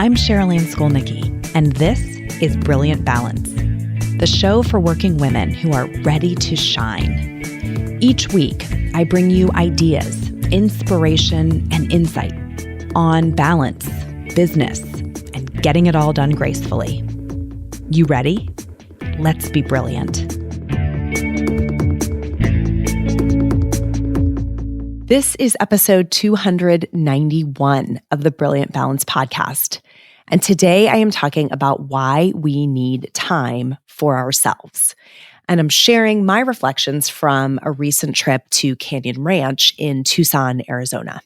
I'm Sherilyn Skolnicki, and this is Brilliant Balance, the show for working women who are ready to shine. Each week, I bring you ideas, inspiration, and insight on balance, business, and getting it all done gracefully. You ready? Let's be brilliant. This is episode 291 of the Brilliant Balance podcast. And today I am talking about why we need time for ourselves. And I'm sharing my reflections from a recent trip to Canyon Ranch in Tucson, Arizona.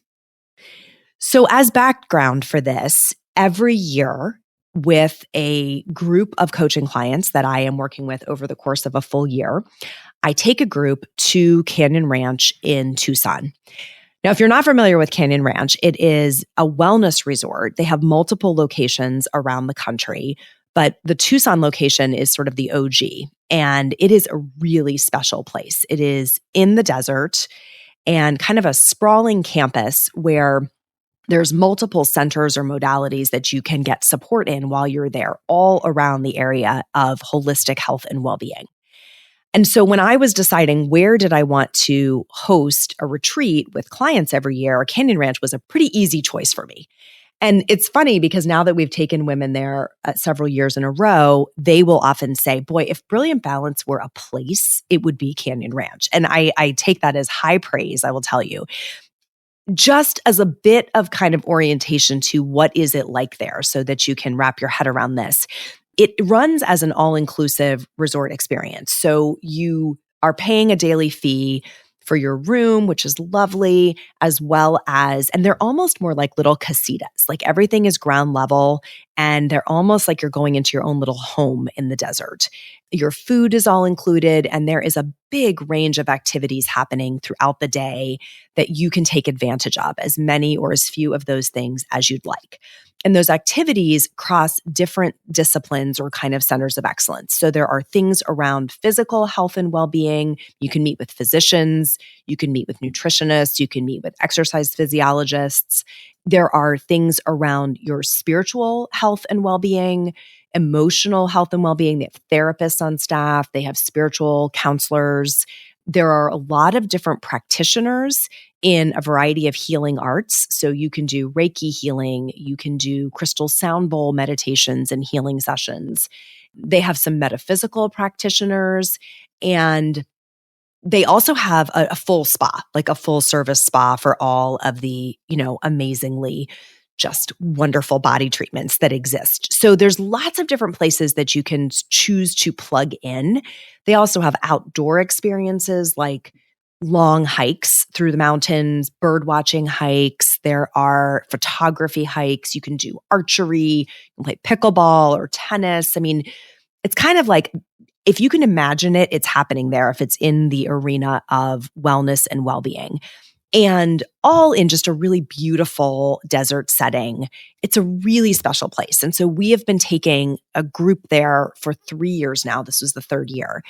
So as background for this, every year with a group of coaching clients that I am working with over the course of a full year, I take a group to Canyon Ranch in Tucson. Now, if you're not familiar with Canyon Ranch, it is a wellness resort. They have multiple locations around the country, but the Tucson location is sort of the OG, and it is a really special place. It is in the desert and kind of a sprawling campus where there's multiple centers or modalities that you can get support in while you're there, all around the area of holistic health and well-being. And so when I was deciding where did I want to host a retreat with clients every year, Canyon Ranch was a pretty easy choice for me. And it's funny because now that we've taken women there several years in a row, they will often say, boy, if Brilliant Balance were a place, it would be Canyon Ranch. And I take that as high praise, I will tell you. Just as a bit of kind of orientation to what is it like there so that you can wrap your head around this. It runs as an all-inclusive resort experience. So you are paying a daily fee for your room, which is lovely, as well as, and they're almost more like little casitas. Like everything is ground level and they're almost like you're going into your own little home in the desert. Your food is all included and there is a big range of activities happening throughout the day that you can take advantage of, as many or as few of those things as you'd like. And those activities cross different disciplines or kind of centers of excellence. So there are things around physical health and well-being. You can meet with physicians, you can meet with nutritionists, you can meet with exercise physiologists. There are things around your spiritual health and well-being, emotional health and well-being. They have therapists on staff, they have spiritual counselors. There are a lot of different practitioners in a variety of healing arts. So you can do Reiki healing, you can do crystal sound bowl meditations and healing sessions. They have some metaphysical practitioners, and they also have a full spa, like a full service spa for all of the, amazingly just wonderful body treatments that exist. So there's lots of different places that you can choose to plug in. They also have outdoor experiences like long hikes through the mountains, bird watching hikes. There are photography hikes. You can do archery, you can play pickleball or tennis. I mean, it's kind of like, if you can imagine it, it's happening there if it's in the arena of wellness and well-being. And all in just a really beautiful desert setting. It's a really special place. And so we have been taking a group there for 3 years now. This was the third year.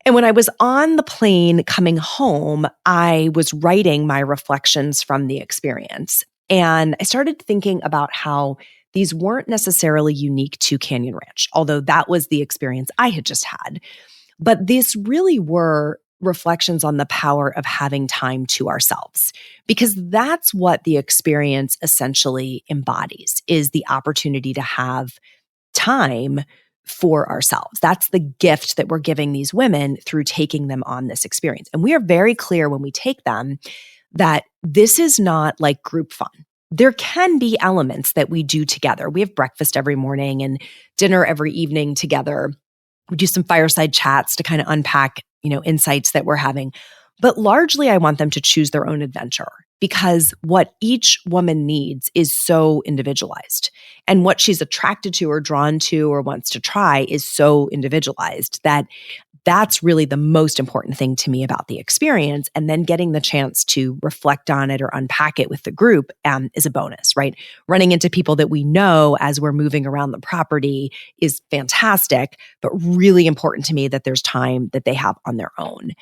And when I was on the plane coming home, I was writing my reflections from the experience. And I started thinking about how these weren't necessarily unique to Canyon Ranch, although that was the experience I had just had. But these really were reflections on the power of having time to ourselves, because that's what the experience essentially embodies, is the opportunity to have time for ourselves. That's the gift that we're giving these women through taking them on this experience. And we are very clear when we take them that this is not like group fun. There can be elements that we do together. We have breakfast every morning and dinner every evening together. We do some fireside chats to kind of unpack, insights that we're having. But largely, I want them to choose their own adventure, because what each woman needs is so individualized. And what she's attracted to or drawn to or wants to try is so individualized that that's really the most important thing to me about the experience. And then getting the chance to reflect on it or unpack it with the group is a bonus, right? Running into people that we know as we're moving around the property is fantastic, but really important to me that there's time that they have on their own.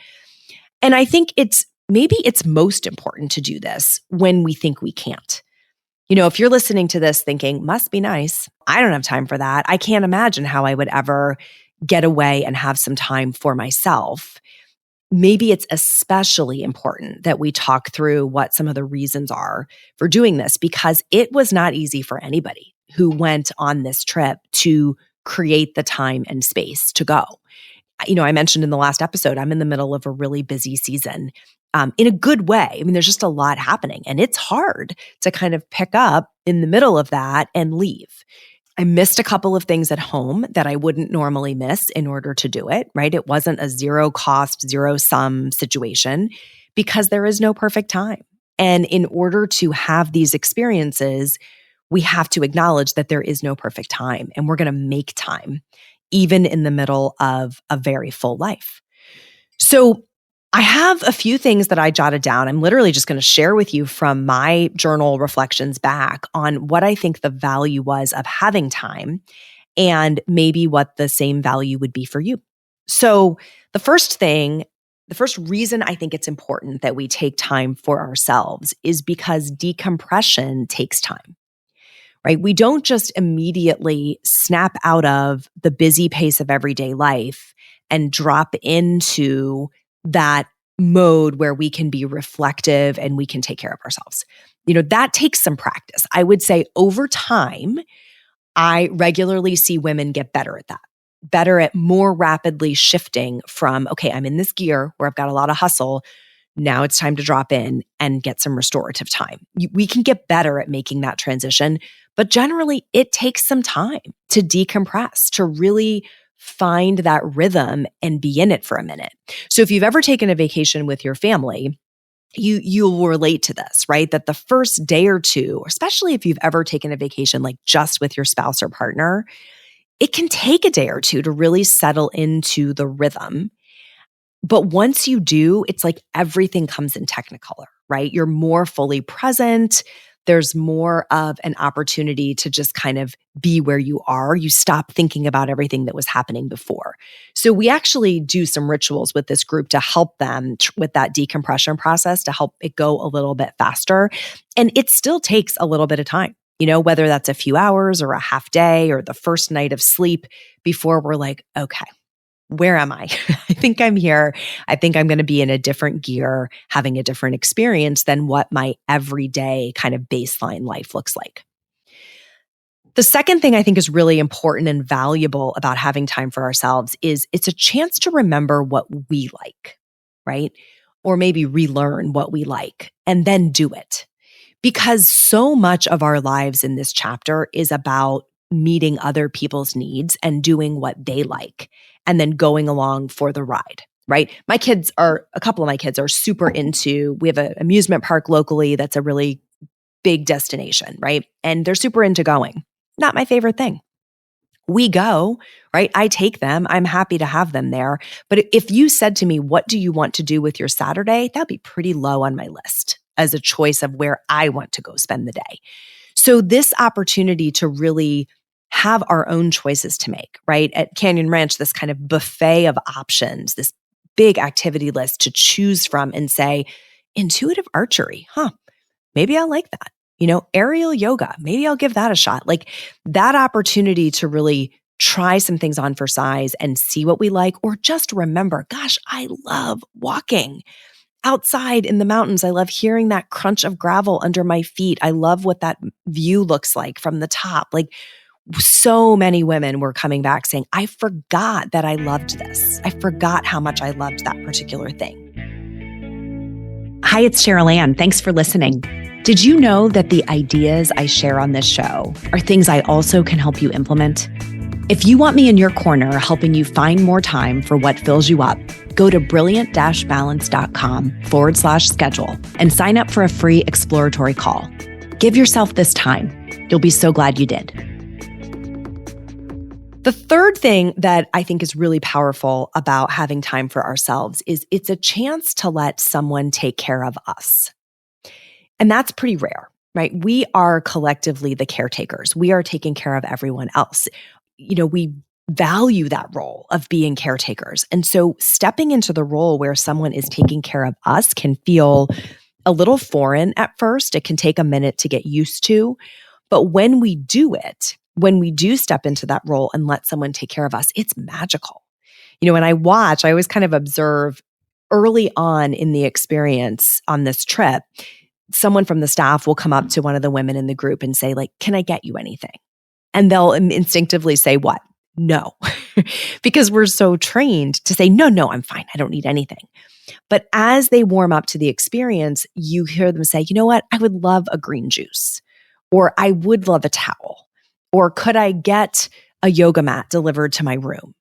And I think maybe it's most important to do this when we think we can't. If you're listening to this thinking, must be nice, I don't have time for that. I can't imagine how I would ever get away and have some time for myself. Maybe it's especially important that we talk through what some of the reasons are for doing this, because it was not easy for anybody who went on this trip to create the time and space to go. I mentioned in the last episode, I'm in the middle of a really busy season, in a good way. I mean, there's just a lot happening, and it's hard to kind of pick up in the middle of that and leave. I missed a couple of things at home that I wouldn't normally miss in order to do it, right? It wasn't a zero cost, zero sum situation because there is no perfect time. And in order to have these experiences, we have to acknowledge that there is no perfect time, and we're going to make time even in the middle of a very full life. So I have a few things that I jotted down. I'm literally just going to share with you from my journal reflections back on what I think the value was of having time and maybe what the same value would be for you. So the first reason I think it's important that we take time for ourselves is because decompression takes time. Right? We don't just immediately snap out of the busy pace of everyday life and drop into that mode where we can be reflective and we can take care of ourselves. That takes some practice. I would say over time, I regularly see women get better at that, better at more rapidly shifting from, okay, I'm in this gear where I've got a lot of hustle. Now it's time to drop in and get some restorative time. We can get better at making that transition, but generally it takes some time to decompress, to really find that rhythm and be in it for a minute. So if you've ever taken a vacation with your family, you'll relate to this, right? That the first day or two, especially if you've ever taken a vacation like just with your spouse or partner, it can take a day or two to really settle into the rhythm. But once you do, it's like everything comes in Technicolor, right? You're more fully present. There's more of an opportunity to just kind of be where you are. You stop thinking about everything that was happening before. So we actually do some rituals with this group to help them with that decompression process, to help it go a little bit faster. And it still takes a little bit of time, whether that's a few hours or a half day or the first night of sleep before we're like, okay, where am I? I think I'm here. I think I'm going to be in a different gear, having a different experience than what my everyday kind of baseline life looks like. The second thing I think is really important and valuable about having time for ourselves is it's a chance to remember what we like, right? Or maybe relearn what we like and then do it. Because so much of our lives in this chapter is about meeting other people's needs and doing what they like and then going along for the ride, right? A couple of my kids are super we have an amusement park locally that's a really big destination, right? And they're super into going. Not my favorite thing. We go, right? I take them. I'm happy to have them there. But if you said to me, what do you want to do with your Saturday? That'd be pretty low on my list as a choice of where I want to go spend the day. So this opportunity to really have our own choices to make, right? At Canyon Ranch, this kind of buffet of options, this big activity list to choose from and say, intuitive archery, maybe I like that. Aerial yoga, maybe I'll give that a shot. Like that opportunity to really try some things on for size and see what we like, or just remember, gosh, I love walking outside in the mountains. I love hearing that crunch of gravel under my feet. I love what that view looks like from the top. Like so many women were coming back saying, I forgot that I loved this. I forgot how much I loved that particular thing. Hi, it's Cheryl Ann. Thanks for listening. Did you know that the ideas I share on this show are things I also can help you implement? If you want me in your corner helping you find more time for what fills you up, go to brilliant-balance.com/schedule and sign up for a free exploratory call. Give yourself this time. You'll be so glad you did. The third thing that I think is really powerful about having time for ourselves is it's a chance to let someone take care of us. And that's pretty rare, right? We are collectively the caretakers. We are taking care of everyone else. We value that role of being caretakers. And so stepping into the role where someone is taking care of us can feel a little foreign at first. It can take a minute to get used to. But when we do it, when we do step into that role and let someone take care of us, it's magical. When I watch, I always kind of observe early on in the experience on this trip, someone from the staff will come up to one of the women in the group and say, like, can I get you anything? And they'll instinctively say, what? No, because we're so trained to say, no, I'm fine. I don't need anything. But as they warm up to the experience, you hear them say, you know what? I would love a green juice, or I would love a towel, or could I get a yoga mat delivered to my room?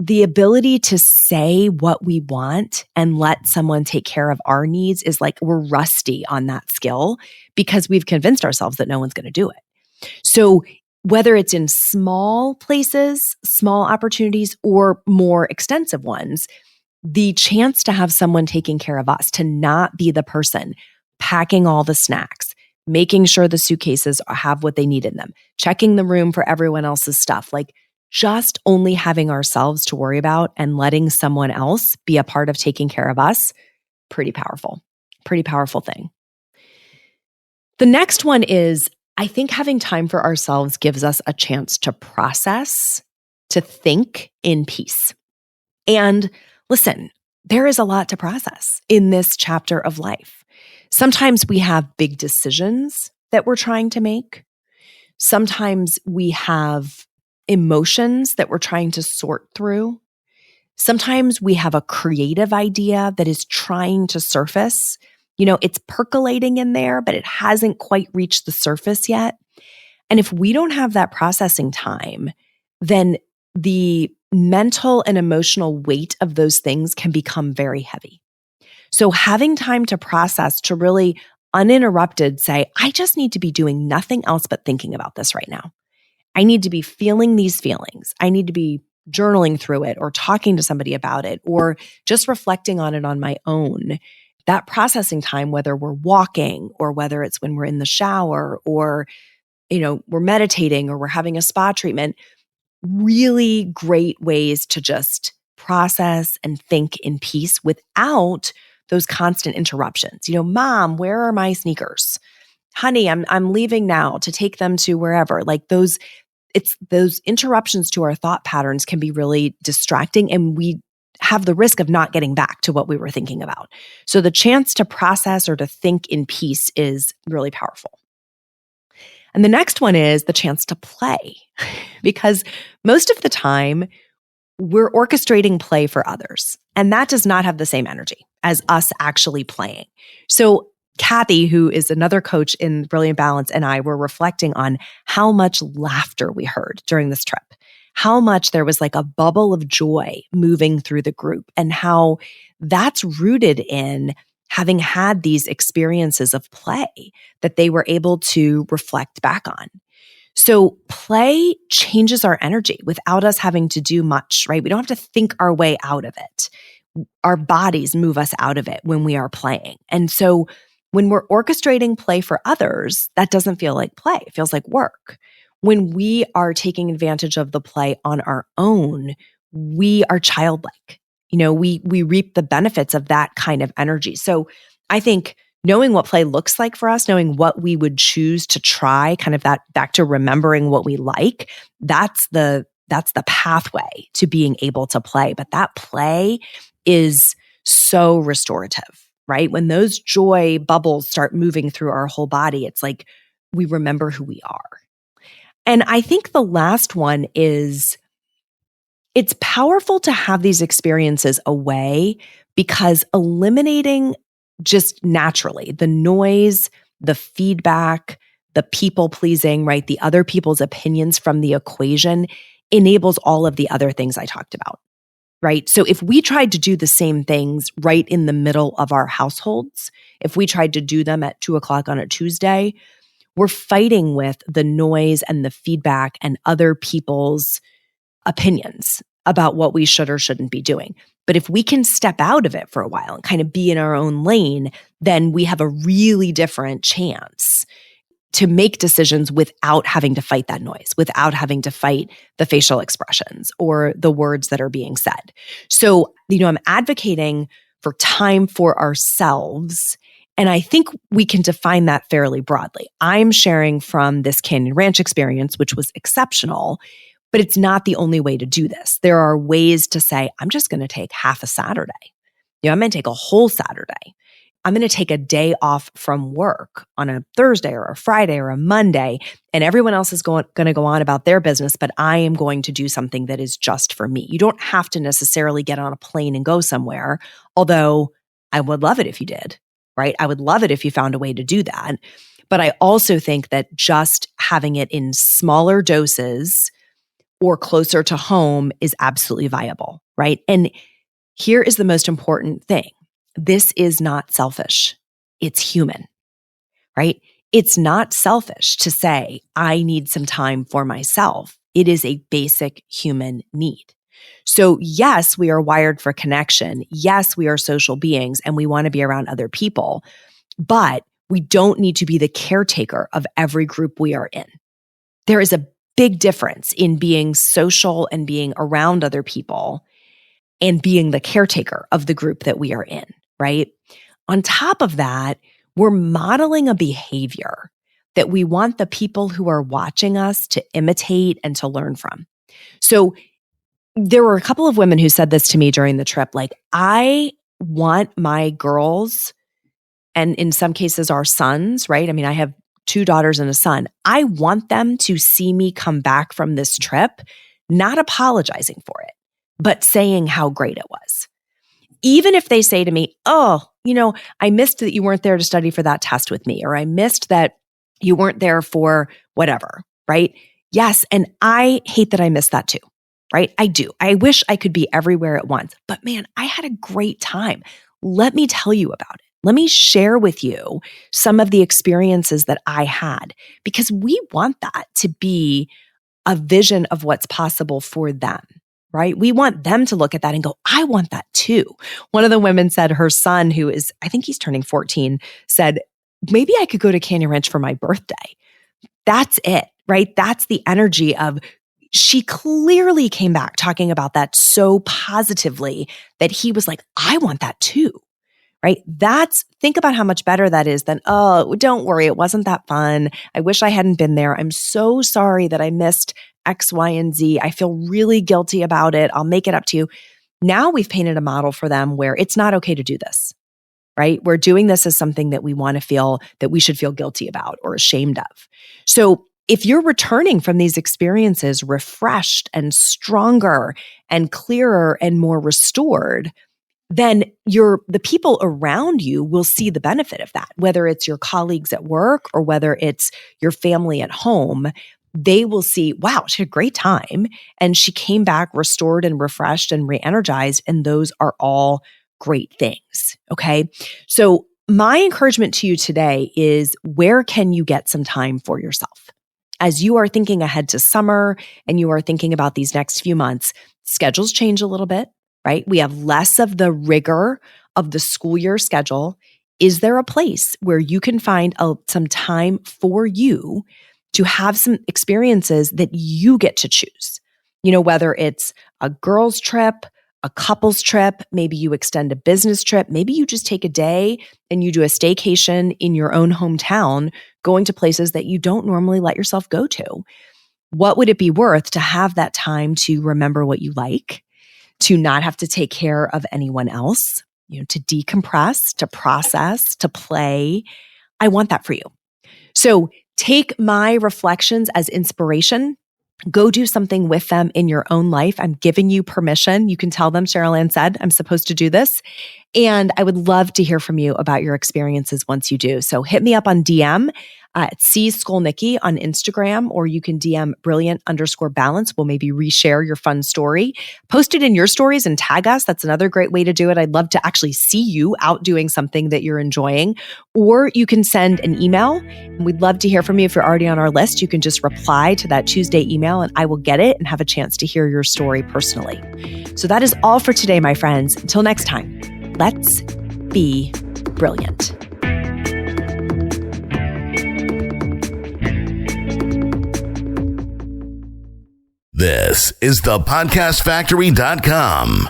The ability to say what we want and let someone take care of our needs is like we're rusty on that skill because we've convinced ourselves that no one's going to do it. So whether it's in small places, small opportunities, or more extensive ones, the chance to have someone taking care of us, to not be the person packing all the snacks, making sure the suitcases have what they need in them, checking the room for everyone else's stuff, like just only having ourselves to worry about and letting someone else be a part of taking care of us, pretty powerful thing. The next one is, I think having time for ourselves gives us a chance to process, to think in peace. And listen, there is a lot to process in this chapter of life. Sometimes we have big decisions that we're trying to make. Sometimes we have emotions that we're trying to sort through. Sometimes we have a creative idea that is trying to surface. It's percolating in there, but it hasn't quite reached the surface yet. And if we don't have that processing time, then the mental and emotional weight of those things can become very heavy. So having time to process, to really uninterrupted say, I just need to be doing nothing else but thinking about this right now. I need to be feeling these feelings. I need to be journaling through it or talking to somebody about it or just reflecting on it on my own. That processing time, whether we're walking or whether it's when we're in the shower or, we're meditating or we're having a spa treatment, really great ways to just process and think in peace without those constant interruptions. Mom, where are my sneakers? Honey, I'm leaving now to take them to wherever. Like those interruptions to our thought patterns can be really distracting, and we have the risk of not getting back to what we were thinking about. So the chance to process or to think in peace is really powerful. And the next one is the chance to play, because most of the time we're orchestrating play for others, and that does not have the same energy as us actually playing. So Kathy, who is another coach in Brilliant Balance, and I were reflecting on how much laughter we heard during this trip, how much there was like a bubble of joy moving through the group, and how that's rooted in having had these experiences of play that they were able to reflect back on. So play changes our energy without us having to do much, right? We don't have to think our way out of it. Our bodies move us out of it when we are playing. And so when we're orchestrating play for others, that doesn't feel like play. It feels like work. When we are taking advantage of the play on our own, we are childlike. We reap the benefits of that kind of energy. So I think knowing what play looks like for us, knowing what we would choose to try, kind of that back to remembering what we like, that's the pathway to being able to play. But that play is so restorative, right? When those joy bubbles start moving through our whole body, it's like we remember who we are. And I think the last one is, it's powerful to have these experiences away, because eliminating just naturally the noise, the feedback, the people pleasing, right? The other people's opinions from the equation enables all of the other things I talked about, right? So if we tried to do the same things right in the middle of our households, if we tried to do them at 2:00 on a Tuesday, we're fighting with the noise and the feedback and other people's opinions about what we should or shouldn't be doing. But if we can step out of it for a while and kind of be in our own lane, then we have a really different chance to make decisions without having to fight that noise, without having to fight the facial expressions or the words that are being said. So, I'm advocating for time for ourselves And I think we can define that fairly broadly. I'm sharing from this Canyon Ranch experience, which was exceptional, but it's not the only way to do this. There are ways to say, I'm just going to take half a Saturday. I'm going to take a whole Saturday. I'm going to take a day off from work on a Thursday or a Friday or a Monday, and everyone else is going to go on about their business, but I am going to do something that is just for me. You don't have to necessarily get on a plane and go somewhere, although I would love it if you did, right? I would love it if you found a way to do that. But I also think that just having it in smaller doses or closer to home is absolutely viable, right? And here is the most important thing. This is not selfish. It's human, right? It's not selfish to say, I need some time for myself. It is a basic human need. So yes, we are wired for connection. Yes, we are social beings and we want to be around other people, but we don't need to be the caretaker of every group we are in. There is a big difference in being social and being around other people and being the caretaker of the group that we are in, right? On top of that, we're modeling a behavior that we want the people who are watching us to imitate and to learn from. So there were a couple of women who said this to me during the trip, like, I want my girls, and in some cases our sons, right? I mean, I have 2 daughters and a son. I want them to see me come back from this trip, not apologizing for it, but saying how great it was. Even if they say to me, oh, I missed that you weren't there to study for that test with me, or I missed that you weren't there for whatever, right? Yes. And I hate that I missed that too, right? I do. I wish I could be everywhere at once, but man, I had a great time. Let me tell you about it. Let me share with you some of the experiences that I had, because we want that to be a vision of what's possible for them. Right? We want them to look at that and go, I want that too. One of the women said her son, who is, I think he's turning 14, said, maybe I could go to Canyon Ranch for my birthday. That's it, right? That's the energy of, she clearly came back talking about that so positively that he was like, I want that too, right? Think about how much better that is than, oh, don't worry, it wasn't that fun. I wish I hadn't been there. I'm so sorry that I missed X, Y, and Z. I feel really guilty about it. I'll make it up to you. Now we've painted a model for them where it's not okay to do this, right? We're doing this as something that we want to feel that we should feel guilty about or ashamed of. So if you're returning from these experiences refreshed and stronger and clearer and more restored, then the people around you will see the benefit of that, whether it's your colleagues at work or whether it's your family at home. They will see, wow, she had a great time and she came back restored and refreshed and re-energized. And those are all great things. Okay. So my encouragement to you today is, where can you get some time for yourself? As you are thinking ahead to summer and you are thinking about these next few months, schedules change a little bit, right? We have less of the rigor of the school year schedule. Is there a place where you can find some time for you to have some experiences that you get to choose? Whether it's a girls' trip, a couple's trip, maybe you extend a business trip, maybe you just take a day and you do a staycation in your own hometown, going to places that you don't normally let yourself go to. What would it be worth to have that time to remember what you like, to not have to take care of anyone else, to decompress, to process, to play? I want that for you. So take my reflections as inspiration. Go do something with them in your own life. I'm giving you permission. You can tell them, Cheryl Ann said, I'm supposed to do this. And I would love to hear from you about your experiences once you do. So hit me up on DM at cskolnicki on Instagram, or you can DM brilliant_balance. We'll maybe reshare your fun story. Post it in your stories and tag us. That's another great way to do it. I'd love to actually see you out doing something that you're enjoying. Or you can send an email. And we'd love to hear from you. If you're already on our list, you can just reply to that Tuesday email and I will get it and have a chance to hear your story personally. So that is all for today, my friends. Until next time, let's be brilliant. This is thepodcastfactory.com.